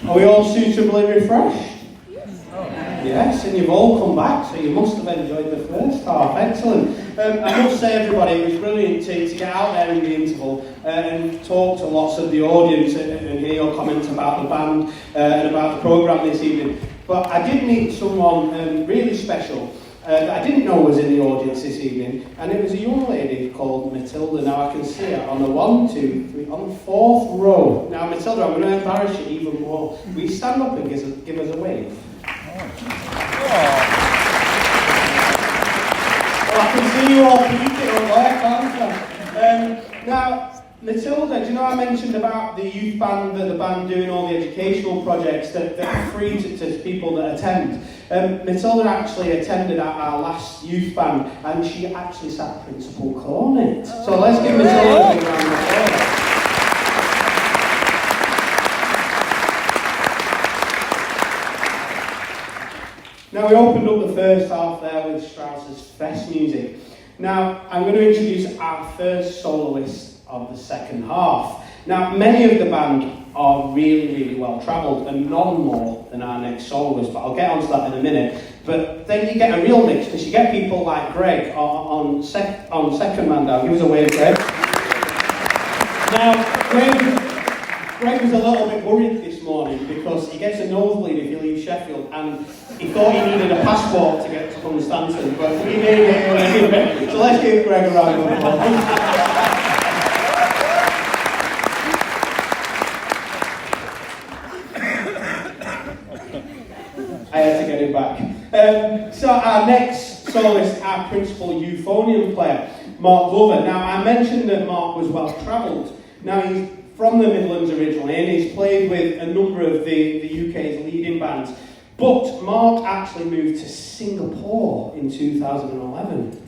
Are we all suitably refreshed? Yes, and you've all come back, so you must have enjoyed the first half. Excellent. I must say, everybody, it was brilliant to get out there in the interval and talk to lots of the audience and hear your comments about the band and about the programme this evening. But I did meet someone really special that I didn't know was in the audience this evening, and it was a young lady called Matilda. Now I can see her on the 1, 2, 3, on the 4th row. Now Matilda, I'm going to embarrass you even more. Will you stand up and give us a wave? Well, I can see you all peeking up there, can't I? Now, Matilda, do you know I mentioned about the youth band, the band doing all the educational projects that are free to people that attend? Matilda actually attended our last youth band, and she actually sat principal cornet. So let's give Matilda a big round of applause. Now, we opened up the first half there with Strauss's Fest music. Now, I'm going to introduce our first soloist of the second half. Now, many of the band are really, really well travelled, and none more than our next soloist, but I'll get onto that in a minute. But then you get a real mix, because you get people like Greg on second man down. Give us a wave, Greg. Now, Greg was a little bit worried this morning because he gets a nosebleed if he leaves Sheffield, and he thought he needed a passport to get to Hunstanton, but he made it anyway. So let's give Greg a round of applause. I had to get him back. So our next soloist, our principal euphonium player, Mark Glover. Now, I mentioned that Mark was well travelled. Now, he's from the Midlands originally, and he's played with a number of the UK's leading bands. But Mark actually moved to Singapore in 2011.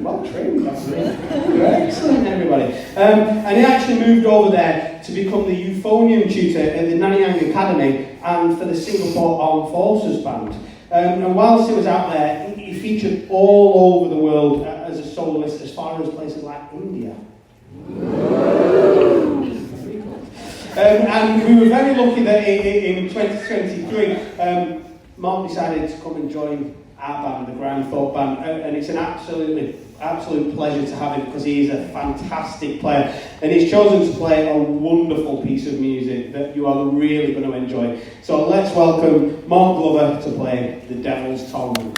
Well trained, excellent, everybody. And he actually moved over there to become the euphonium tutor at the Nanyang Academy and for the Singapore Armed Forces Band. And whilst he was out there, he featured all over the world as a soloist, as far as places like India. And we were very lucky that in 2023, Mark decided to come and join our band, the Grimethorpe band, and it's an absolute pleasure to have him because he is a fantastic player, and he's chosen to play a wonderful piece of music that you are really going to enjoy. So let's welcome Mark Glover to play The Devil's Tongue.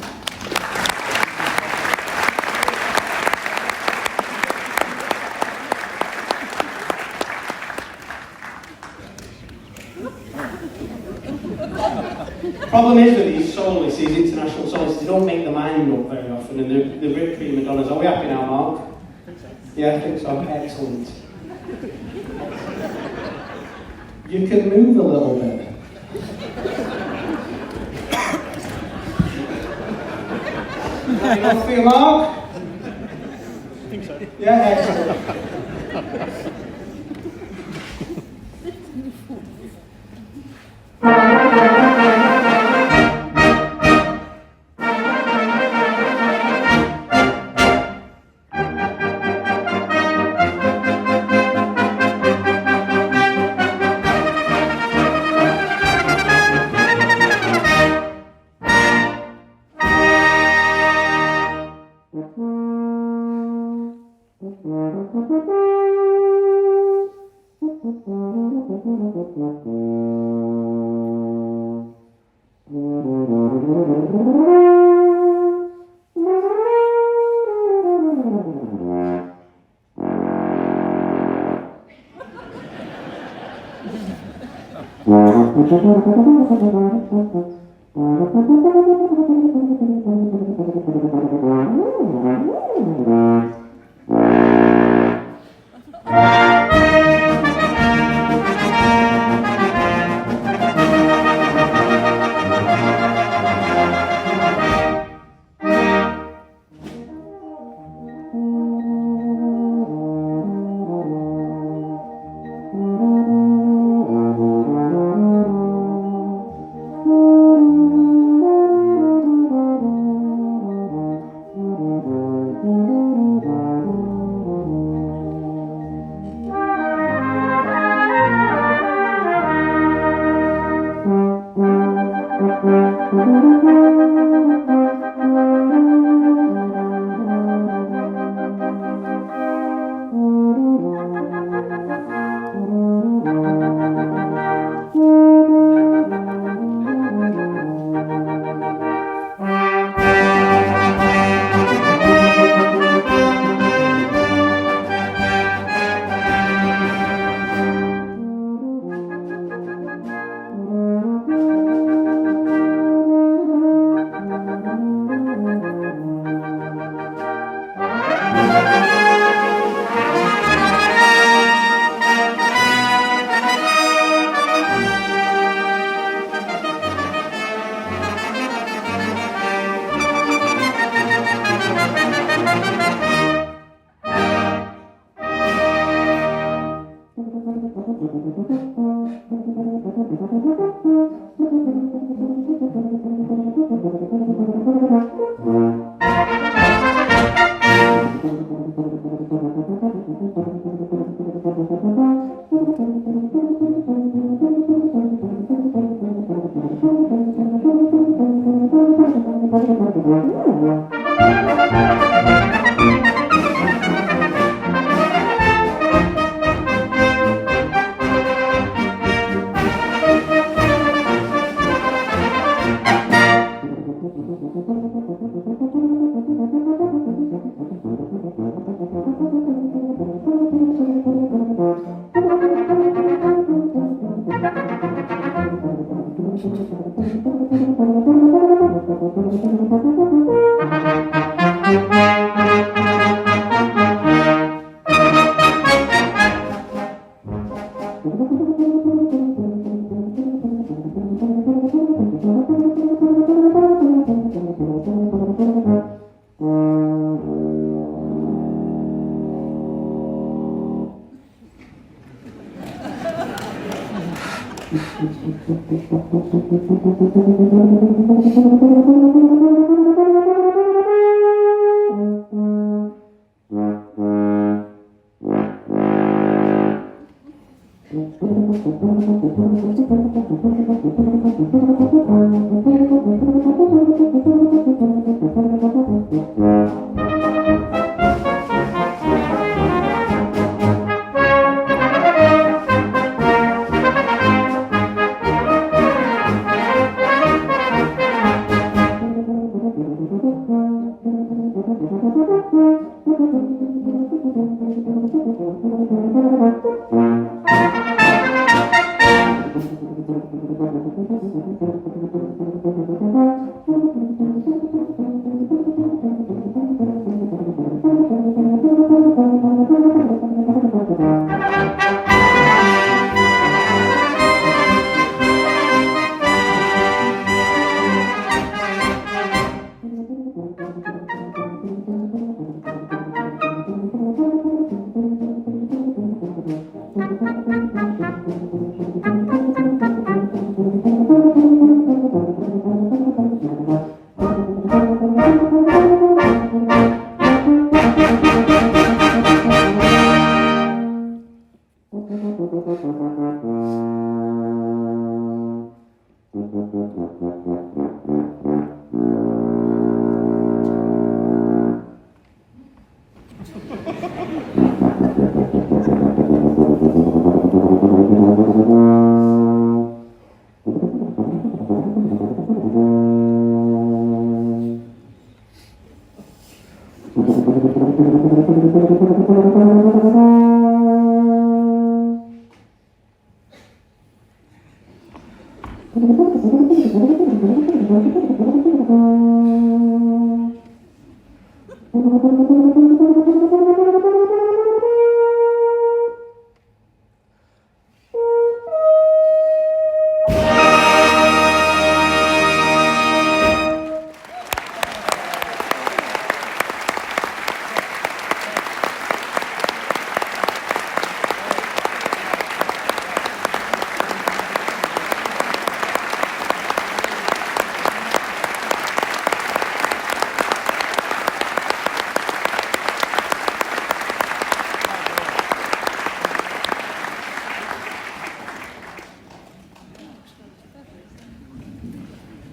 Problem is with these soloists, these international soloists, they don't make the mind up very often, and they're a bit prima donnas. Are we happy now, Mark? Yeah, I think so. Excellent. You can move a little bit. Is that enough for you, Mark? I think so. Yeah, excellent.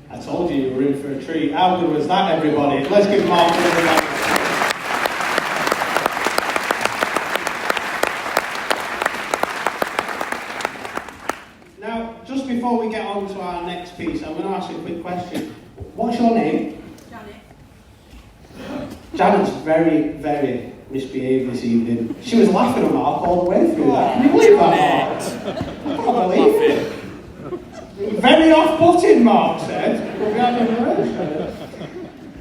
I told you were in for a treat. How good was that, everybody? Let's give Mark a round. Now, just before we get on to our next piece, I'm going to ask you a quick question. What's your name? Janet. Janet's very, very misbehaved this evening. She was laughing at Mark all the way through that. Can you believe that, Mark? I can't believe it. Very off-putting, Mark said. But we had a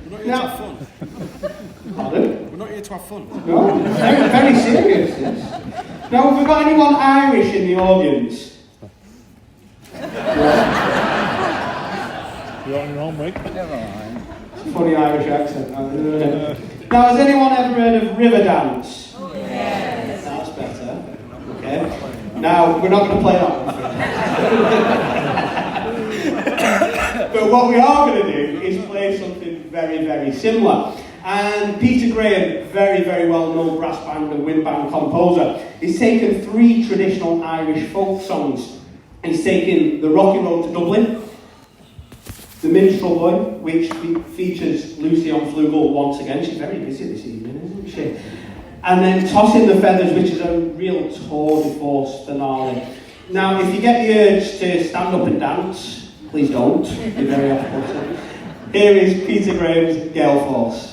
We're not here to have fun. Pardon? We're not here to have fun. No, very, very serious. Yes. Now, have we got anyone Irish in the audience? You're on your own, mate. Never mind. Funny Irish accent. Now, has anyone ever heard of river dance? Oh, yes. That's better. Okay. Now, we're not going to play that one. But what we are going to do is play something very, very similar. And Peter Graham, very, very well-known brass band and wind band composer, he's taken 3 traditional Irish folk songs. He's taken The Rocky Road to Dublin, The Minstrel Boy, which features Lucy on flugel once again. She's very busy this evening, isn't she? And then Tossing the Feathers, which is a real tour de force finale. Now, if you get the urge to stand up and dance, please don't. Be very off-putting. Here is Peter Graham's Gale Force.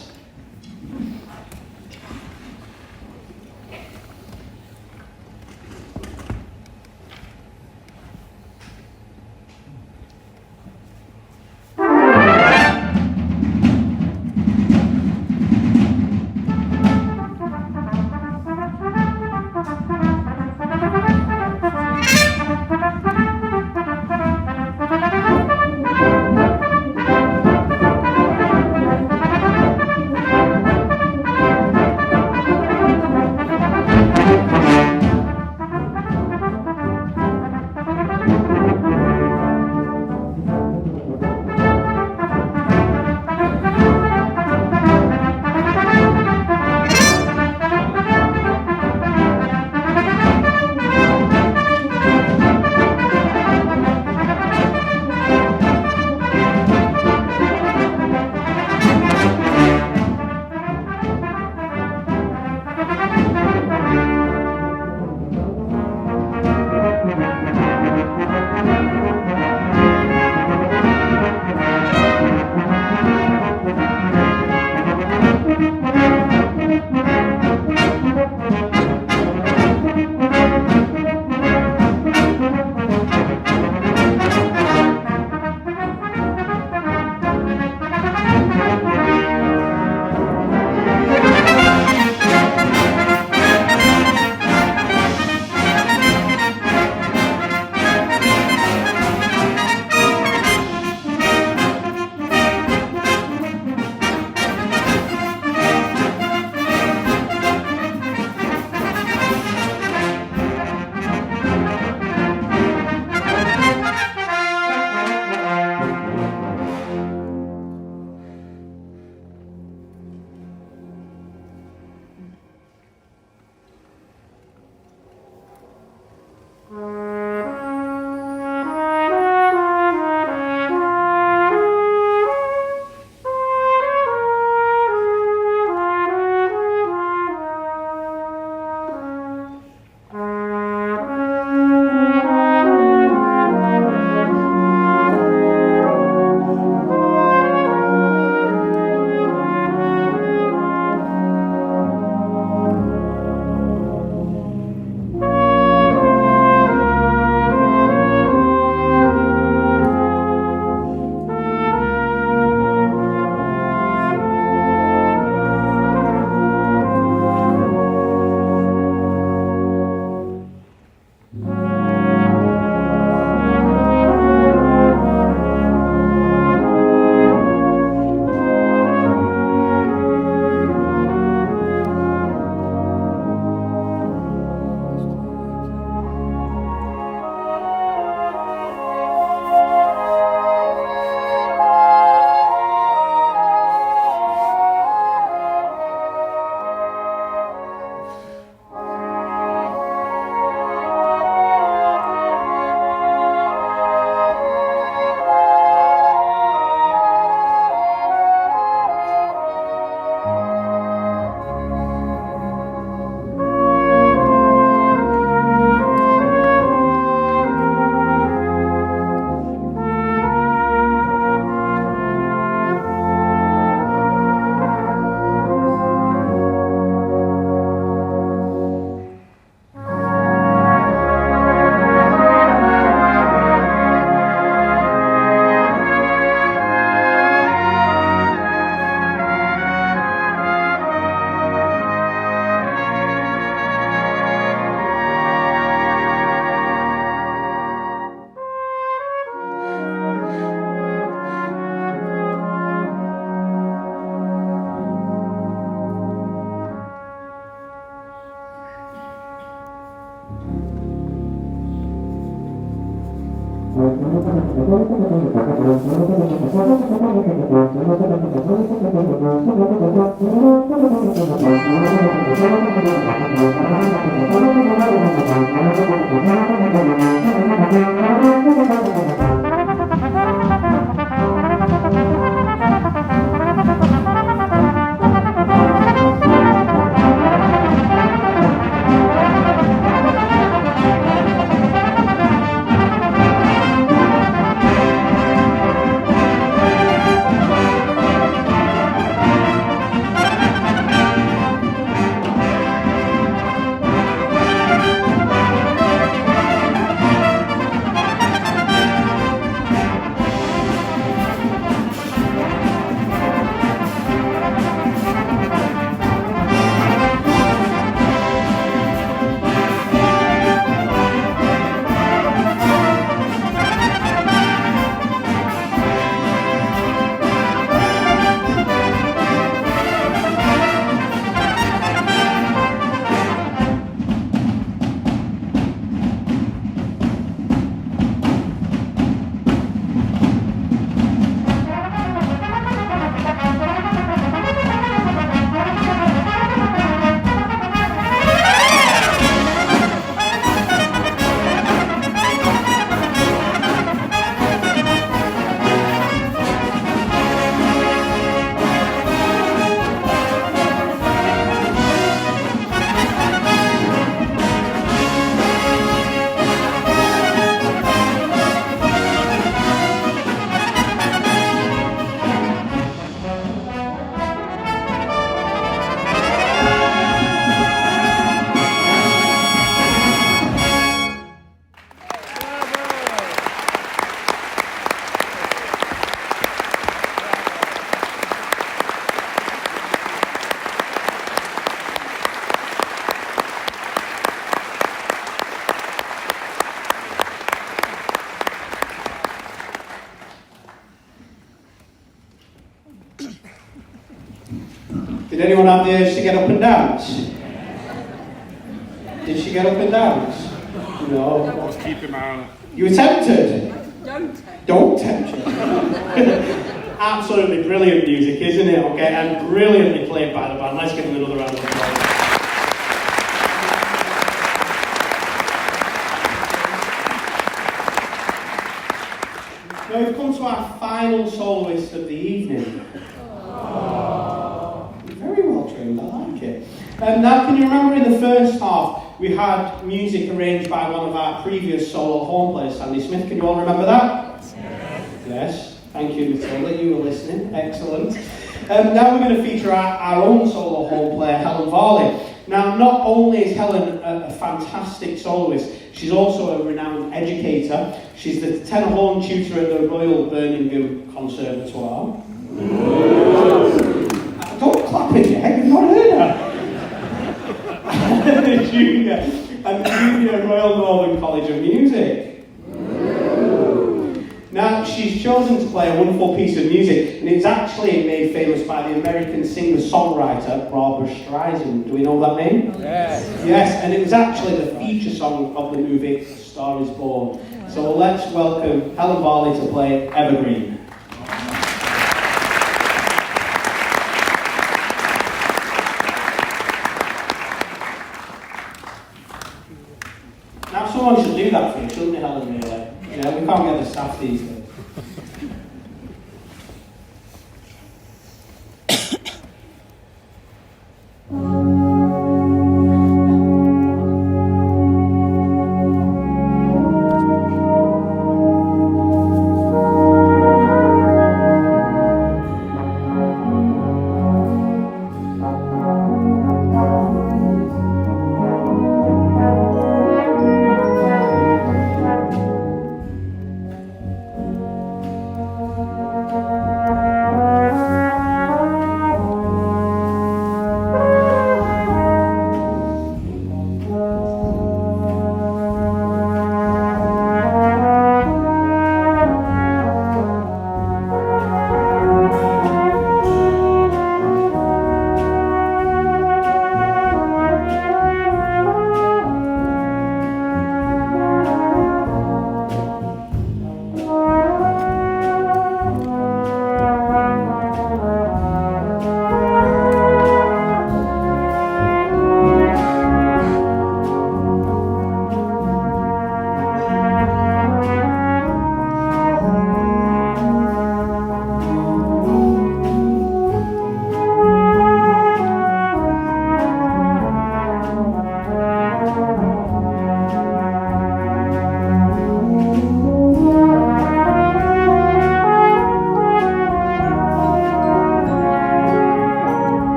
Did anyone have the urge to get up and dance? Did she get up and dance? No. Let's keep him out. You were tempted? Don't tempt you. Absolutely brilliant music, isn't it? Okay, and brilliantly played by the band. Let's give them another round of applause. Now we've come to our final soloist of the evening. Very well trained, I like it. Now, can you remember in the first half we had music arranged by one of our previous solo horn players, Sandy Smith? Can you all remember that? Yes. Thank you, Matilda. You were listening. Excellent. Now we're going to feature our own solo horn player, Helen Varley. Now, not only is Helen a fantastic soloist, she's also a renowned educator. She's the tenor horn tutor at the Royal Birmingham Conservatoire. Don't clap it yet, you've not heard her. And the junior Royal Northern College of Music. Now, she's chosen to play a wonderful piece of music, and it's actually made famous by the American singer-songwriter Barbra Streisand. Do we know that name? Yes. Yes, and it was actually the feature song of the movie A Star Is Born. So let's welcome Helen Varley to play Evergreen. Now someone should do that for you, shouldn't they, Helen, really? You know, we can't get the staff these days.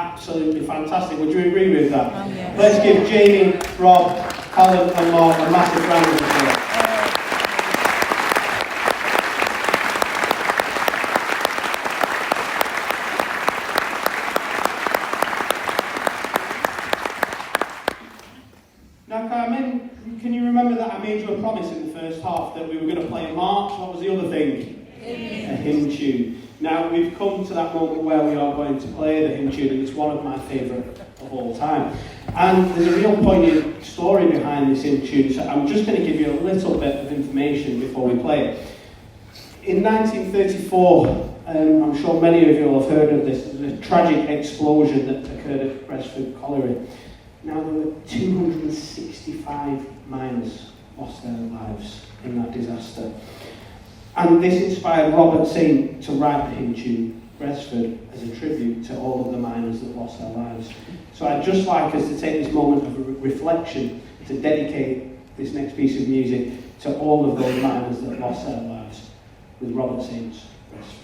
absolutely fantastic. Would you agree with that? Yes. Let's give Jamie, Rob, Colin and Mark a massive round of applause. Now, Carmen, can you remember that I made you a promise in the first half that we were going to play a march? What was the other thing? A hymn tune. Now, we've come to that moment where we are going to play the hymn tune, and it's one of my favourite of all time. And there's a real poignant story behind this hymn tune, so I'm just going to give you a little bit of information before we play it. In 1934, I'm sure many of you will have heard of this, there was a tragic explosion that occurred at Grimethorpe Colliery. Now, there were 265 miners lost their lives in that disaster. And this inspired Robert Saint to write the hymn tune, Gresford, as a tribute to all of the miners that lost their lives. So I'd just like us to take this moment of reflection to dedicate this next piece of music to all of those miners that lost their lives with Robert Saint's Gresford.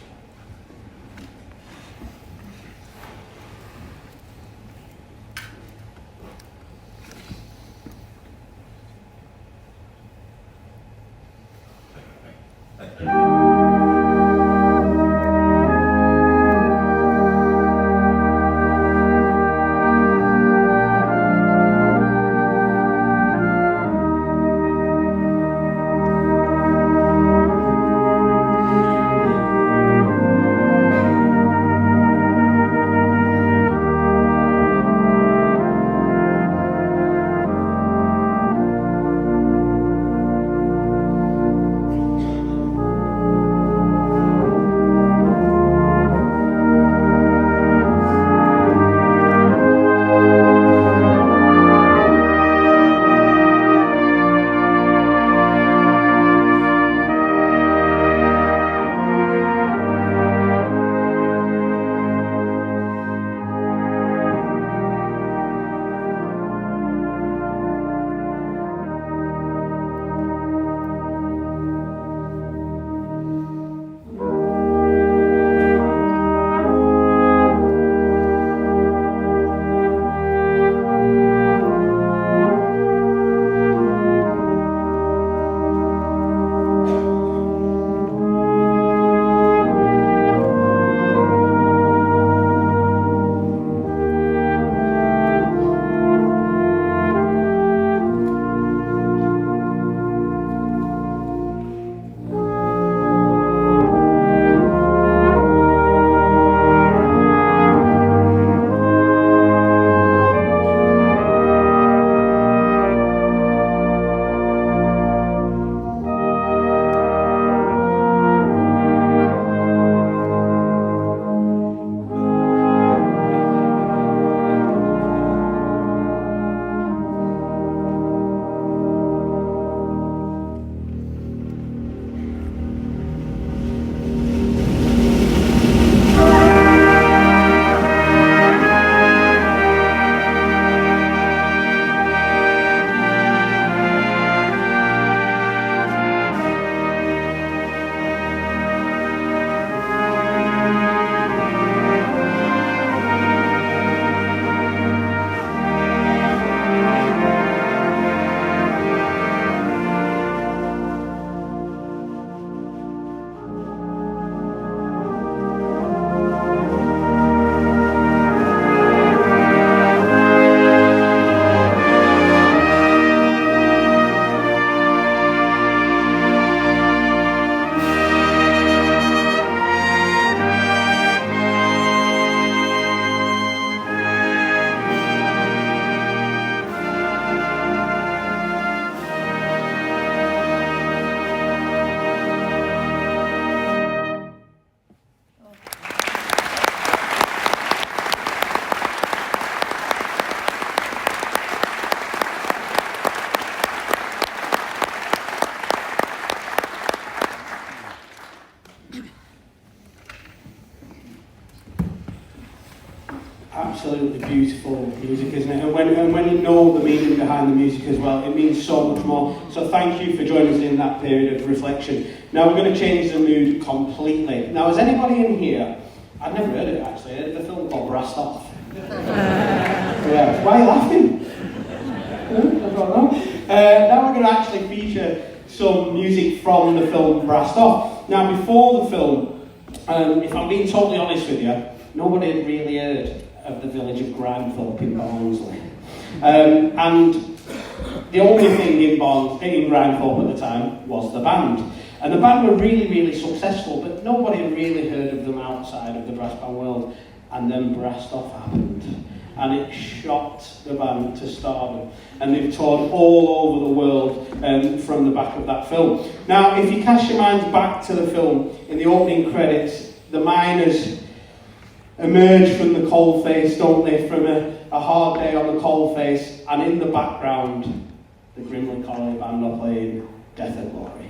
Absolutely beautiful music, isn't it? And when you know the meaning behind the music as well, it means so much more. So thank you for joining us in that period of reflection. Now we're going to change the mood completely. Now, has anybody in here, I've never heard of it actually, the film called Brassed Off? Yeah, why are you laughing? I don't know. Now we're going to actually feature some music from the film Brassed Off. Now, before the film, if I'm being totally honest with you, nobody had really heard of the village of Grimethorpe in Barnsley. And the only thing in Grimethorpe at the time was the band. And the band were really, really successful, but nobody had really heard of them outside of the brass band world. And then Brassed Off happened. And it shocked the band to stardom. And they've toured all over the world from the back of that film. Now, if you cast your minds back to the film, in the opening credits, the miners emerge from the coalface, don't they, from a hard day on the coalface, and in the background, the Colliery band are playing Death and Glory.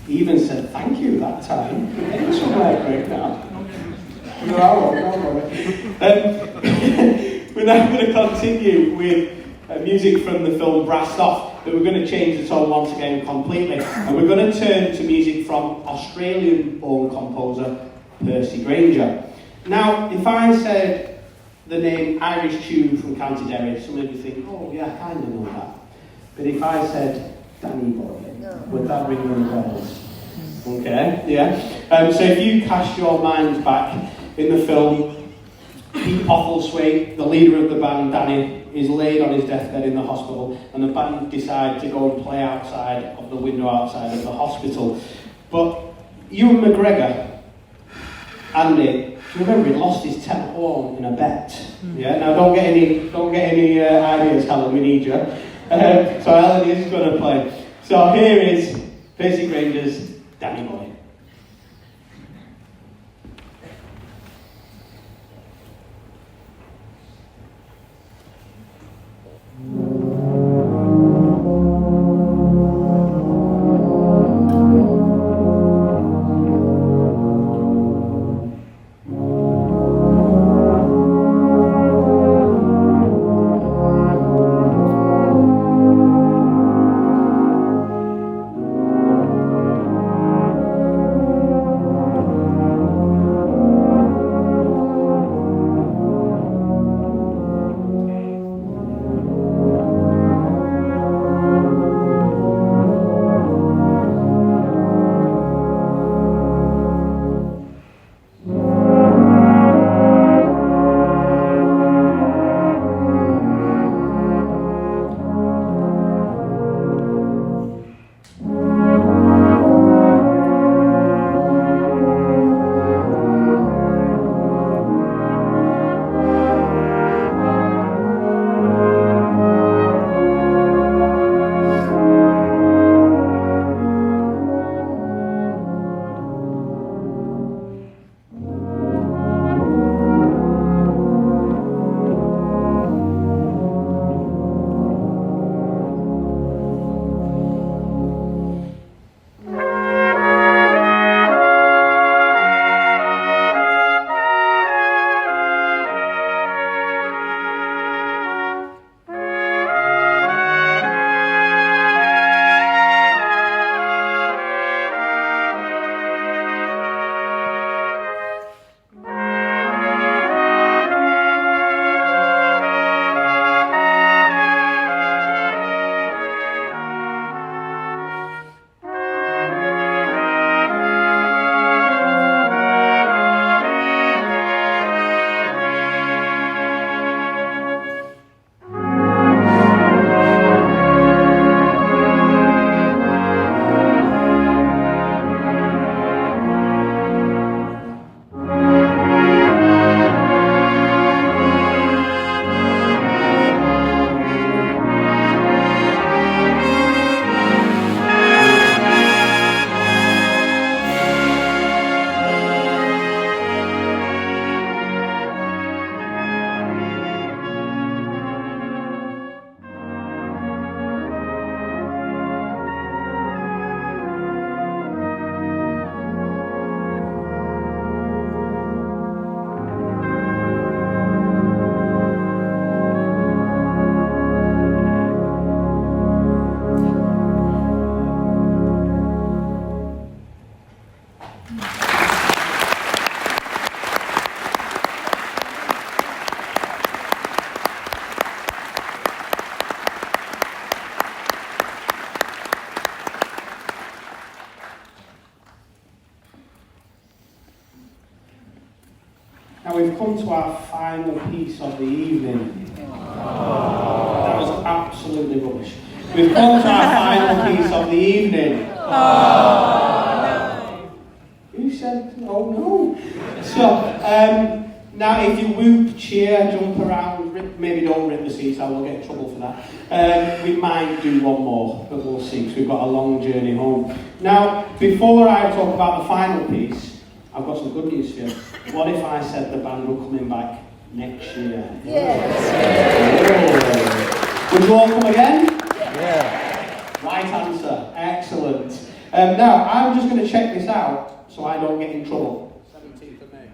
He even said thank you that time. It's somewhere great now. No, don't worry. we're now going to continue with music from the film Brassed Off, but we're going to change the tone once again completely. And we're going to turn to music from Australian-born composer Percy Grainger. Now, if I said the name Irish Tune from County Derry, some of you think, oh yeah, I kind of know that. But if I said Danny Boy, would that ring any bells? Okay, yeah. So if you cast your minds back in the film, Pete Postlethwaite, the leader of the band, Danny, is laid on his deathbed in the hospital, and the band decide to go and play outside of the window outside of the hospital. But Ewan McGregor, Andy, do you remember he lost his tenor horn in a bet? Yeah. Now don't get any ideas, Helen. We need you. So Helen is going to play. So here is Percy Grainger's Danny Boy. Now we've come to our final piece of the evening. That was absolutely rubbish. We've come to our final piece of the evening. Who said, oh no? So, now if you whoop, cheer, jump around, maybe don't rip the seats, I will get in trouble for that. We might do one more, but we'll see, because we've got a long journey home. Now, before I talk about the final piece, I've got some good news for you. What if I said the band were coming back next year? Yes. Would you all come again? Yeah. Right answer. Excellent. Now, I'm just going to check this out so I don't get in trouble. 17th of May.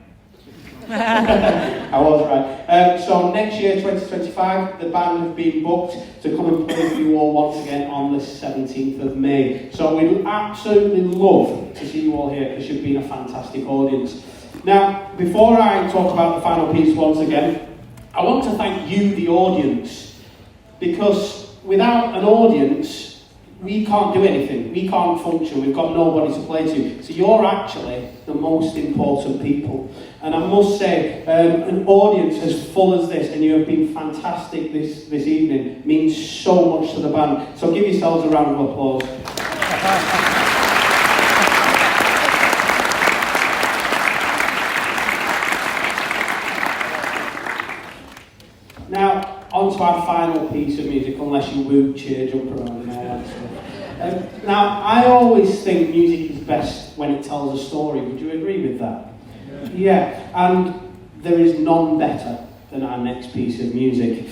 I was right. So next year, 2025, the band have been booked to come and play for you all once again on the 17th of May. So we'd absolutely love to see you all here because you've been a fantastic audience. Now, before I talk about the final piece once again, I want to thank you, the audience, because without an audience, we can't do anything. We can't function. We've got nobody to play to. So you're actually the most important people. And I must say, an audience as full as this, and you have been fantastic this evening, means so much to the band. So give yourselves a round of applause. Now, on to our final piece of music, unless you woo, cheer, jump around and all that stuff. Now, I always think music is best when it tells a story. Would you agree with that? Yeah, and there is none better than our next piece of music.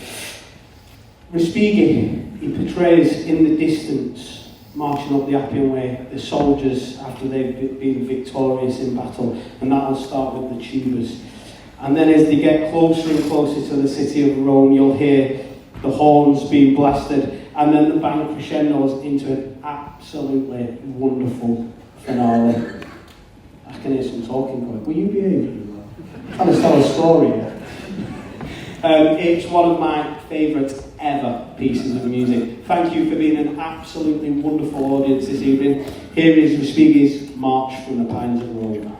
Respighi, he portrays in the distance, marching up the Appian Way, the soldiers after they've been victorious in battle, and that will start with the tubas. And then as they get closer and closer to the city of Rome, you'll hear the horns being blasted, and then the band crescendos into an absolutely wonderful finale. I can hear some talking going. Will you behave? I'm trying to tell a story here. It's one of my favourite ever pieces of music. Thank you for being an absolutely wonderful audience this evening. Here is Respighi's March from the Pines of Rome.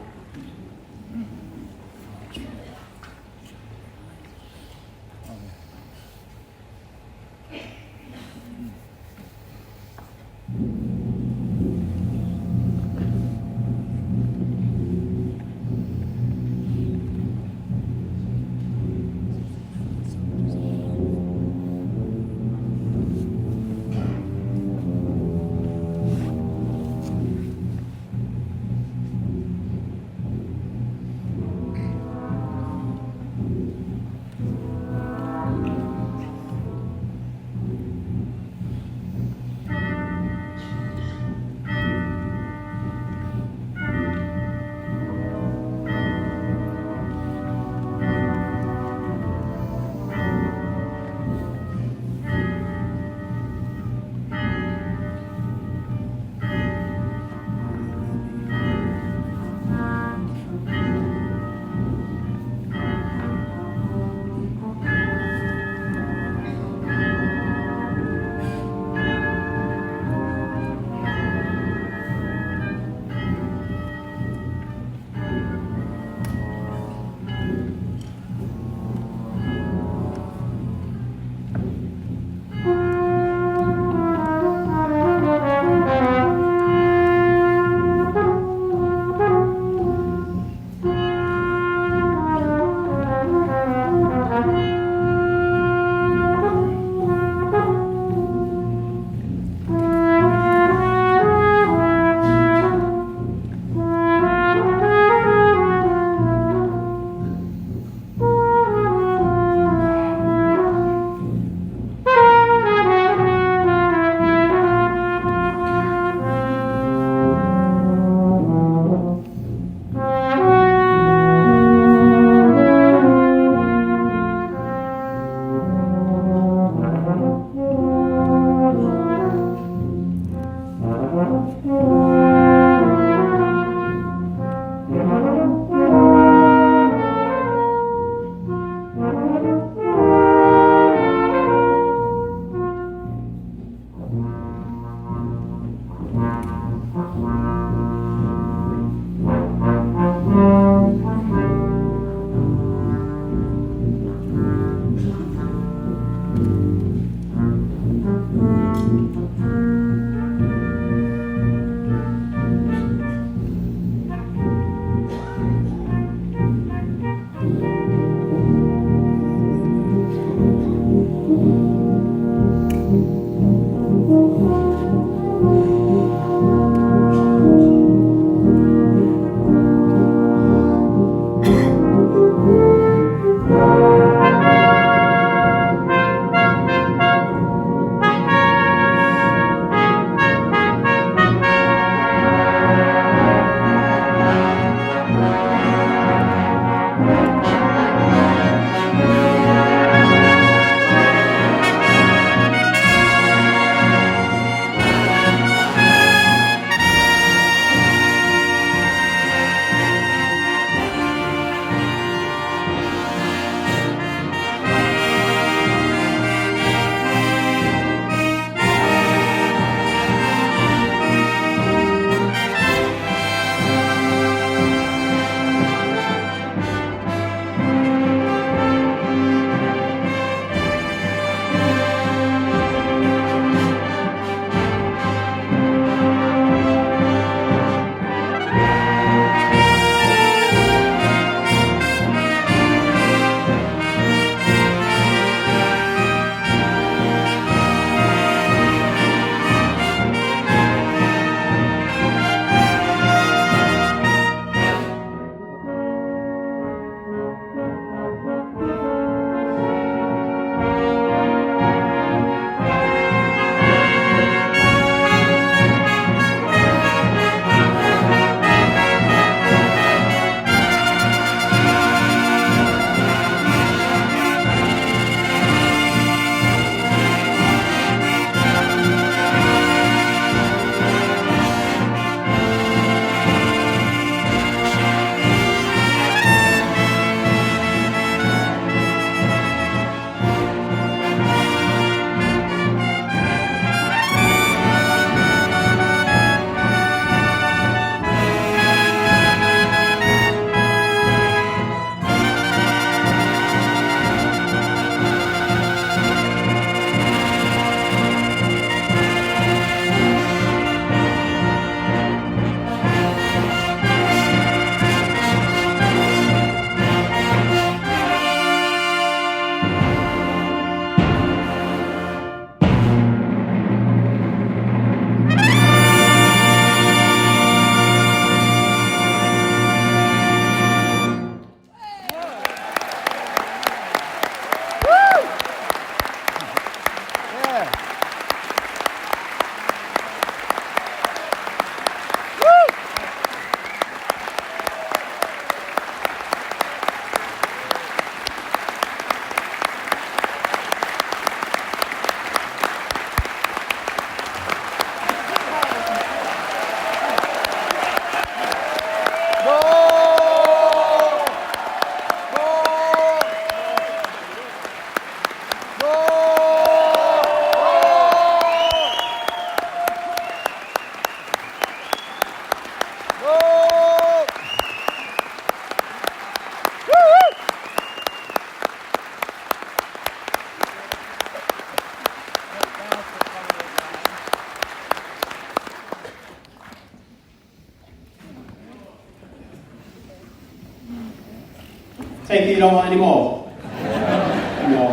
Take it you don't want any more? No.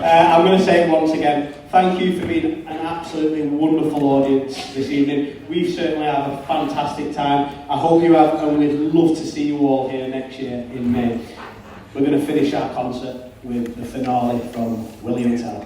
I'm going to say it once again. Thank you for being an absolutely wonderful audience this evening. We've certainly had a fantastic time. I hope you have, and we'd love to see you all here next year in May. We're going to finish our concert with the finale from William Tell.